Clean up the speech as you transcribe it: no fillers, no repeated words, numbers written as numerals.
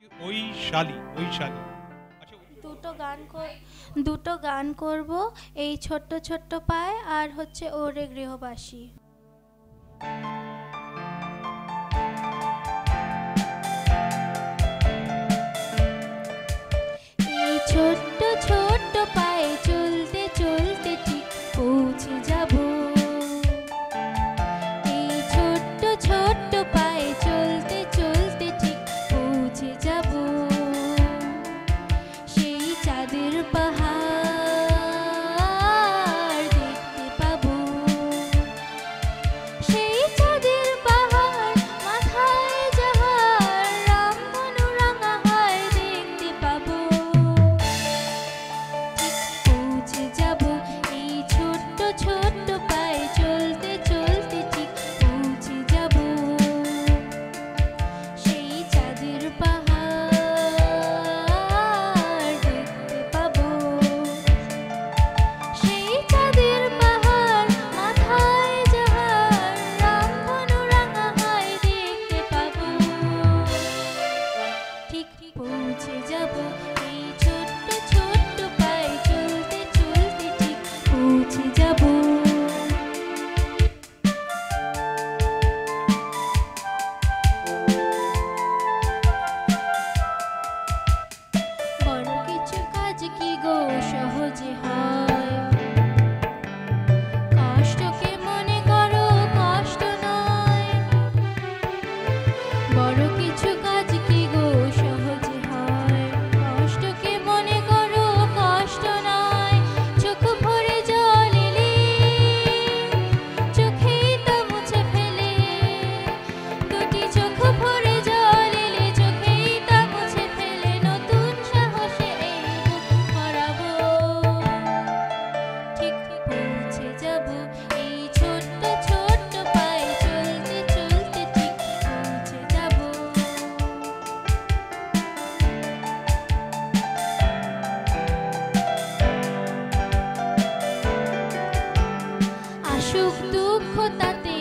ওই শালি। আচ্ছা, দুটো গান করব, এই ছোট্ট ছোট্ট পায় আর হচ্ছে ওরে গৃহবাসী। এই ছোট্ট ছোট্ট পায়ে চলতে চলতে ঠিক পৌঁছে যাব। এই ছোট্ট ছোট্ট পায়ে চলতে চলতে ঠিক পৌঁছে যাব সেই চাঁদের পাহাড় দেখতে পাবো। সেই চাঁদের পাহাড় মাথায় যাহার রামধনু রাঙা হয় দেখতে পাবো। ঠিক পৌঁছে যাব এই ছোট্ট ছোট্ট পায়ে চলতে চলতে ঠিক পৌঁছে যাব সেই চাঁদের পাহাড় দেখতে পাবো। সেই চাঁদের পাহাড় মাথায় যাহার রামধনু রাঙা হয় দেখতে পাবো। ঠিক পৌঁছে যাব এই ছোট্ট ছোট্ট পায়ে চলতে চলতে ঠিক পৌঁছে যাব। বড় কিছু কাজ কি গো সহজে হয়, কষ্টকে মনে করো কষ্ট নয়। বড় কিছু কাজ কি গো সহজে হয়, কষ্টকে মনে করো কষ্ট নয়। চোখ ভরে জল এলে চোখেই তা মুছে ফেলে, দুটি চোখ ভরে জল এলে চোখেই তা মুছে ফেলে নতুন সাহসে এই বুক ভরাবো। ঠিক পৌঁছে যাব এই ছোট্ট ছোট্ট পায়ে চলতে চলতে ঠিক পৌঁছে যাব। আসুক দুঃখ তাতে